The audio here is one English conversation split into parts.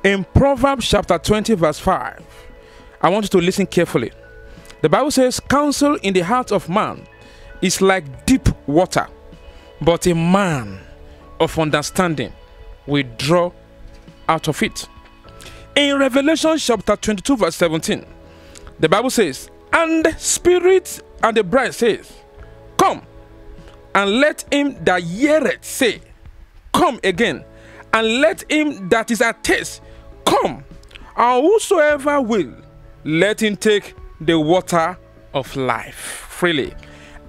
In Proverbs chapter 20 verse 5, I want you to listen carefully. The Bible says, counsel in the heart of man is like deep water, but a man of understanding will draw out of it. In Revelation chapter 22 verse 17, the Bible says, and the Spirit and the bride says, come, and let him that heareth say, come again, and let him that is at taste come, and whosoever will, let him take the water of life freely.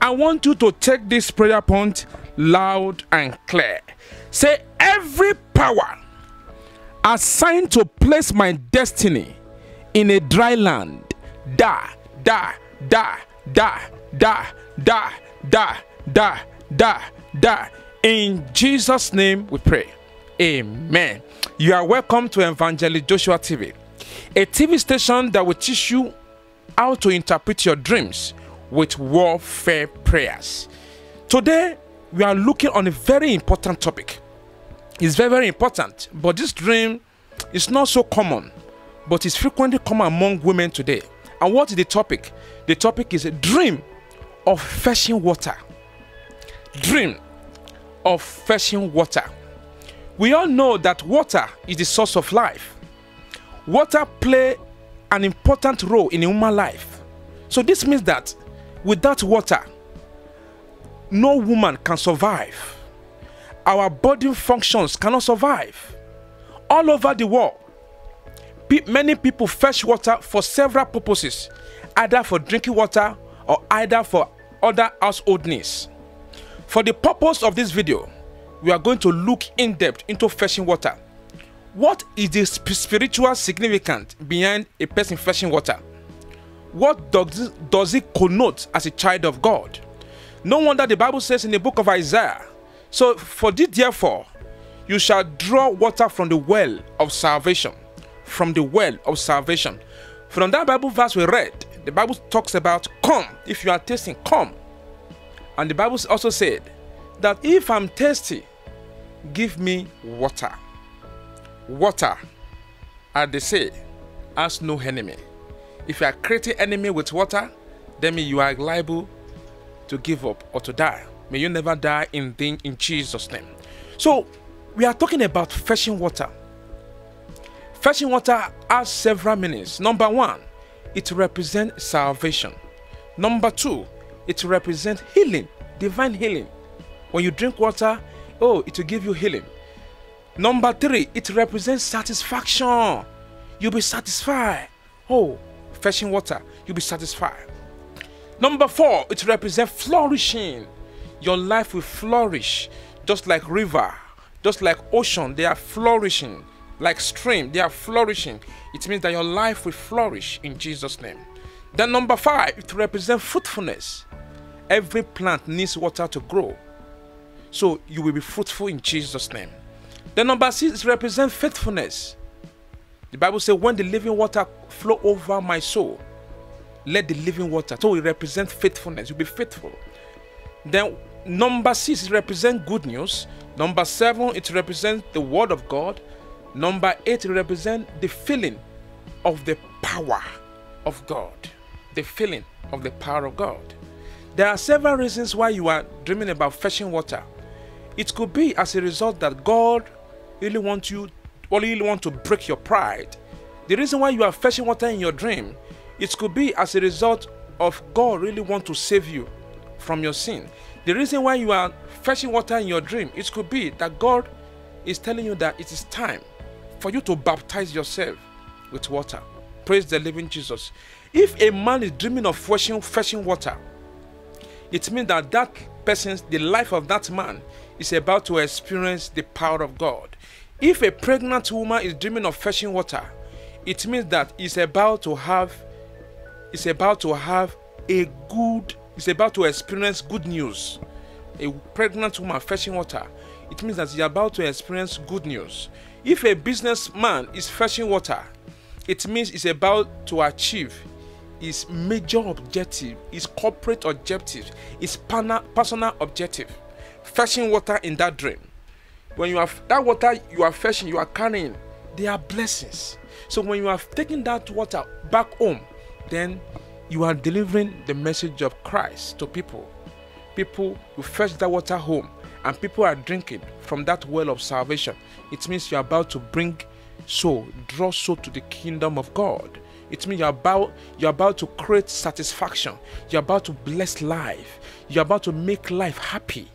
I want you to take this prayer point loud and clear. Say, every power assigned to place my destiny in a dry land, die, die, die, die, die, die, die, die, die, die. In Jesus' name we pray. Amen. You are welcome to Evangelist Joshua TV, a TV station that will teach you how to interpret your dreams with warfare prayers. Today, we are looking on a very important topic. It's very, very important, but this dream is not so common, but it's frequently common among women today. And what is the topic? The topic is a dream of fetching water. Dream of fetching water. We all know that water is the source of life. Water plays an important role in human life. So this means that without water, no woman can survive. Our body functions cannot survive. All over the world, many people fetch water for several purposes, either for drinking water or either for other household needs. For the purpose of this video, we are going to look in depth into fetching water. What is the spiritual significance behind a person fetching water? What does it connote as a child of God? No wonder the Bible says in the book of Isaiah, so for this therefore, you shall draw water from the well of salvation. From the well of salvation. From that Bible verse we read, the Bible talks about come. If you are thirsty, come. And the Bible also said that if I'm thirsty, give me water. Water, as they say, has no enemy. If you are creating enemy with water, then you are liable to give up or to die. May you never die in Jesus' name. So, we are talking about fetching water. Fetching water has several meanings. Number one, it represents salvation. Number two, it represents healing, divine healing. When you drink water, oh, it will give you healing. Number three, it represents satisfaction. You'll be satisfied. Oh, fetching water, you'll be satisfied. Number four, it represents flourishing. Your life will flourish, just like river, just like ocean, they are flourishing. Like stream, they are flourishing. It means that your life will flourish in Jesus' name. Then number five, it represents fruitfulness. Every plant needs water to grow. So you will be fruitful in Jesus' name. Then number six, it represents faithfulness. The Bible says, when the living water flow over my soul, let the living water. So it represents faithfulness. You'll be faithful. Then number six, it represents good news. Number seven, it represents the word of God. Number eight, it represents the feeling of the power of God. The feeling of the power of God. There are several reasons why you are dreaming about fetching water. It could be as a result that God really wants to break your pride. The reason why you are fetching water in your dream, it could be as a result of God really want to save you from your sin. The reason why you are fetching water in your dream, it could be that God is telling you that it is time for you to baptize yourself with water. Praise the living Jesus. If a man is dreaming of fetching water, it means that the life of that man is about to experience the power of God. If a pregnant woman is dreaming of fetching water, it means that it's about to experience good news. A pregnant woman fetching water, it means that you're about to experience good news. If a businessman is fetching water, it means it's about to achieve his major objective, his corporate objective, his personal objective. Fetching water in that dream. When you have that water you are fetching, you are carrying, They are blessings. So when you are taking that water back home, then you are delivering the message of Christ to people. People will fetch that water home, and people are drinking from that well of salvation. It means you're about to draw soul to the kingdom of God. It means you're about to create satisfaction. You're about to bless life. You're about to make life happy.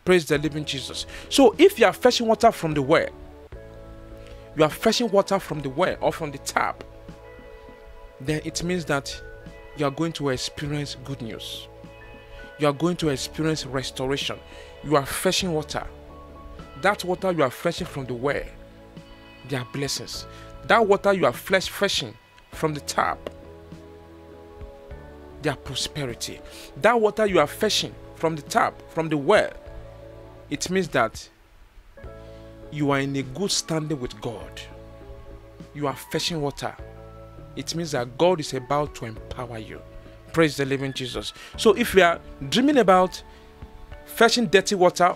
Praise the living Jesus. So if you are fetching water from the well, you are fetching water from the well or from the tap, then it means that you are going to experience good news. You are going to experience restoration. You are fetching water. That water you are fetching from the well, they are blessings. That water you are fetching from the tap, they are prosperity. That water you are fetching from the tap, from the well, it means that you are in a good standing with God. You are fetching water. It means that God is about to empower you. Praise the living Jesus. So if we are dreaming about fetching dirty water,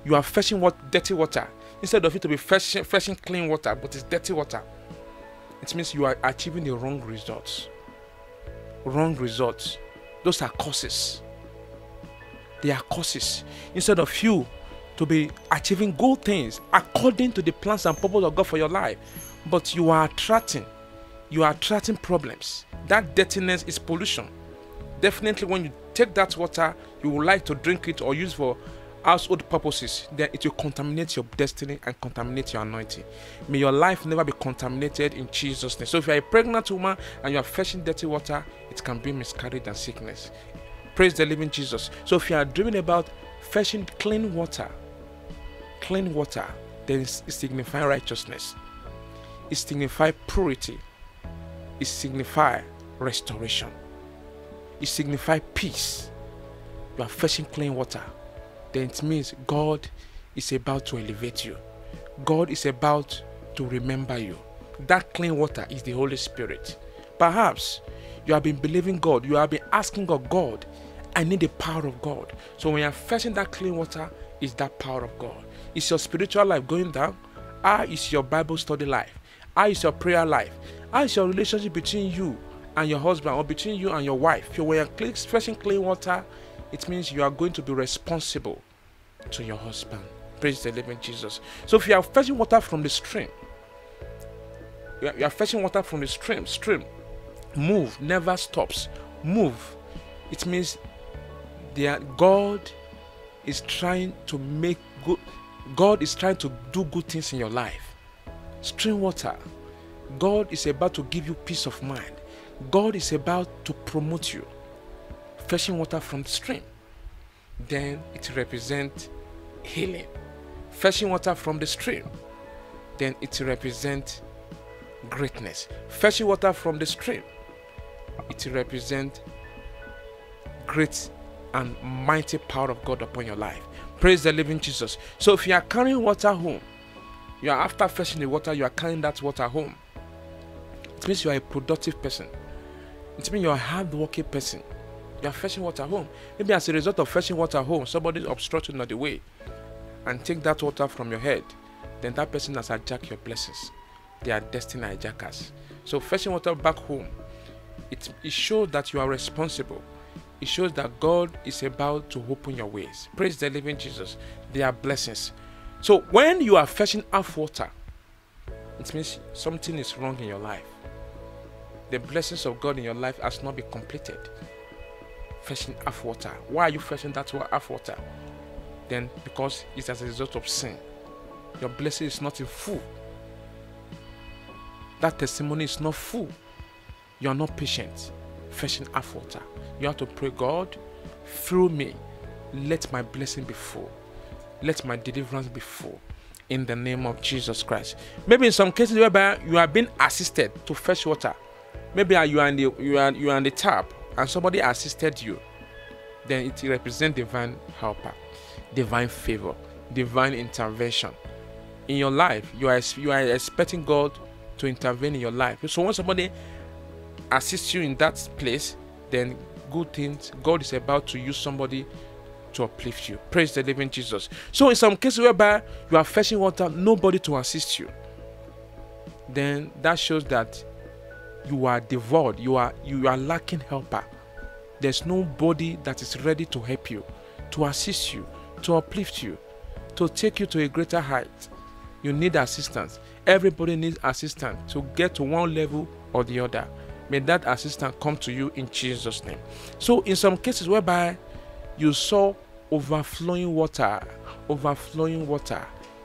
you are fetching dirty water instead of it to be fetching clean water, but it's dirty water. It means you are achieving the wrong results. Wrong results. Those are curses. They are curses. Instead of you to be achieving good things according to the plans and purpose of God for your life, but you are attracting problems. That dirtiness is pollution. Definitely when you take that water, you would like to drink it or use for household purposes, then it will contaminate your destiny and contaminate your anointing. May your life never be contaminated in Jesus' name. So if you are a pregnant woman and you are fetching dirty water, it can bring miscarriage and sickness. Praise the living Jesus. So if you are dreaming about fetching clean water, then it signifies righteousness. It signifies purity. It signifies restoration. It signifies peace. You are fetching clean water, then it means God is about to elevate you. God is about to remember you. That clean water is the Holy Spirit. Perhaps you have been believing God. You have been asking God, I need the power of God. So when you are fetching that clean water, it's that power of God. Is your spiritual life going down? How is your Bible study life? How is your prayer life? How is your relationship between you and your husband or between you and your wife? When you are fetching clean water, it means you are going to be responsible to your husband. Praise the living Jesus. So if you are fetching water from the stream, you are fetching water from the stream, move, never stops, move. It means God is trying to make good. God is trying to do good things in your life. Stream water. God is about to give you peace of mind. God is about to promote you. Fetching water from the stream, then it represents healing. Fetching water from the stream, then it represents greatness. Fetching water from the stream, it represents great and mighty power of God upon your life. Praise the living Jesus. So if you are carrying water home, you are after fetching the water, you are carrying that water home. It means you are a productive person. It means you are a hard-working person. You are fetching water home. Maybe as a result of fetching water home, somebody is obstructing the way and take that water from your head. Then that person has hijacked your blessings. They are destiny hijackers. So fetching water back home, it shows that you are responsible. It shows that God is about to open your ways. Praise the living Jesus. They are blessings. So when you are fetching half water, it means something is wrong in your life. The blessings of God in your life has not been completed. Fetching half water. Why are you fetching that half water? Then because it's as a result of sin. Your blessing is not in full. That testimony is not full. You are not patient. Fetching half water. You have to pray, God, through me, let my blessing be full. Let my deliverance be full. In the name of Jesus Christ. Maybe in some cases whereby you are being assisted to fetch water. Maybe you are in the tap and somebody assisted you. Then it represents divine helper, divine favor, divine intervention. In your life, you are expecting God to intervene in your life. So when somebody assists you in that place, then good things, God is about to use somebody to uplift you. Praise the living Jesus. So in some cases whereby you are fetching water, nobody to assist you, then that shows that you are devoid, you are lacking helper. There's nobody that is ready to help you, to assist you, to uplift you, to take you to a greater height. You need assistance. Everybody needs assistance to get to one level or the other. May that assistance come to you in Jesus' name. So in some cases whereby you saw overflowing water,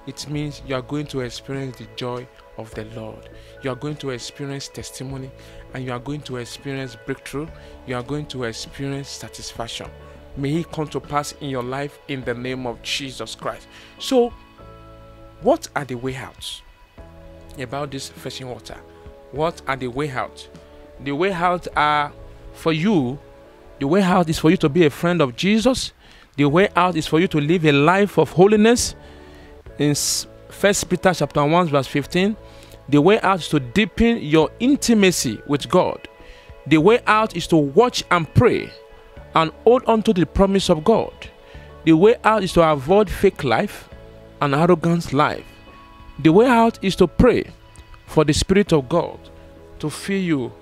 it means you are going to experience the joy of the Lord. You are going to experience testimony, and you are going to experience breakthrough. You are going to experience satisfaction. May He come to pass in your life in the name of Jesus Christ. So, what are the way outs about this fetching water? What are the way out? The way out are for you. The way out is for you to be a friend of Jesus. The way out is for you to live a life of holiness. In 1 Peter chapter 1 verse 15, the way out is to deepen your intimacy with God. The way out is to watch and pray and hold on to the promise of God. The way out is to avoid fake life and arrogant life. The way out is to pray for the Spirit of God to fill you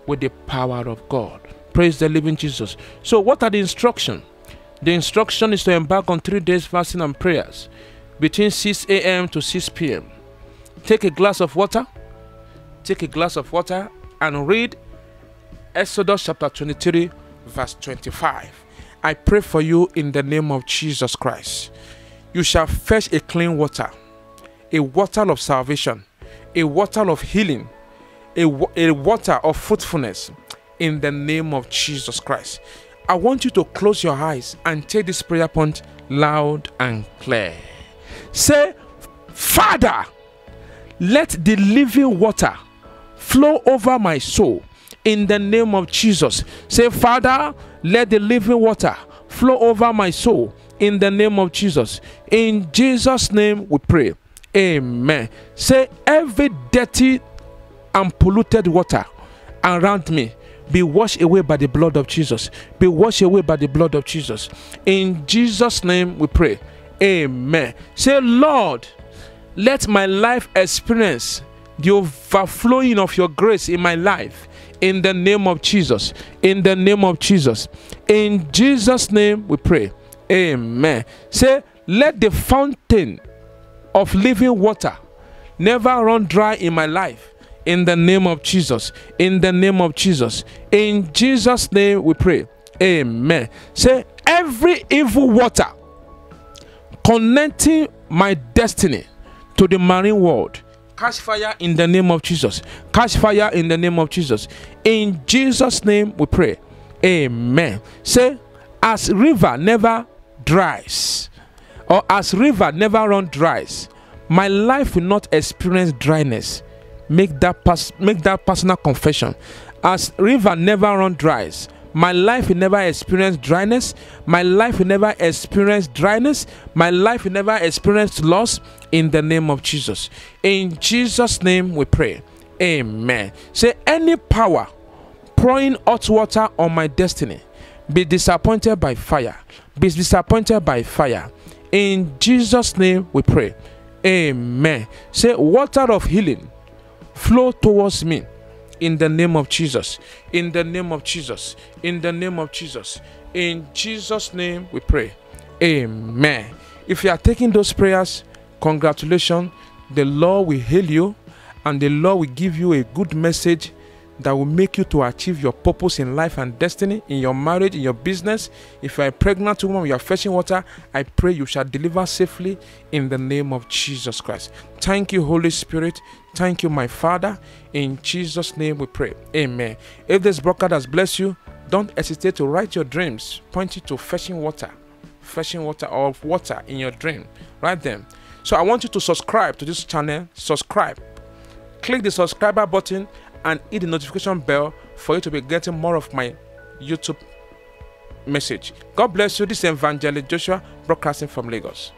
with the power of God. Praise the living Jesus. So what are the instructions? The instruction is to embark on 3 days fasting and prayers between 6 a.m. to 6 p.m. Take a glass of water. Take a glass of water and read Exodus chapter 23 verse 25. I pray for you in the name of Jesus Christ. You shall fetch a clean water, a water of salvation, a water of healing, a water of fruitfulness in the name of Jesus Christ. I want you to close your eyes and take this prayer point loud and clear. Say, Father, let the living water flow over my soul in the name of Jesus. Say, Father, let the living water flow over my soul in the name of Jesus. In Jesus' name we pray. Amen. Say, every dirty and polluted water around me be washed away by the blood of Jesus. Be washed away by the blood of Jesus. In Jesus' name we pray. Amen. Say, Lord, let my life experience the overflowing of your grace in my life. In the name of Jesus. In the name of Jesus. In Jesus' name we pray. Amen. Say, let the fountain of living water never run dry in my life. In the name of Jesus. In the name of Jesus. In Jesus' name we pray. Amen. Say, every evil water connecting my destiny to the marine world, catch fire in the name of Jesus. Catch fire in the name of Jesus. In Jesus' name we pray. Amen. Say, as river never dries, or as river never run dries, my life will not experience dryness. Make that personal confession. As river never run dries, my life will never experience dryness. My life will never experience dryness. My life will never experience loss in the name of Jesus. In Jesus' name we pray. Amen. Say, any power pouring hot water on my destiny, be disappointed by fire. Be disappointed by fire. In Jesus' name we pray. Amen. Say, water of healing flow towards me. In the name of Jesus. In the name of Jesus. In the name of Jesus. In Jesus' name we pray. Amen. If you are taking those prayers, congratulations. The Lord will heal you, and the Lord will give you a good message that will make you to achieve your purpose in life and destiny, in your marriage, in your business. If you are a pregnant woman, you are fetching water, I pray you shall deliver safely in the name of Jesus Christ. Thank you, Holy Spirit. Thank you, my Father. In Jesus' name we pray. Amen. If this broadcast has blessed you, don't hesitate to write your dreams, pointing to fetching water or water in your dream. Write them. So I want you to subscribe to this channel. Subscribe. Click the subscriber button and hit the notification bell for you to be getting more of my YouTube message. God bless you. This is Evangelist Joshua, broadcasting from Lagos.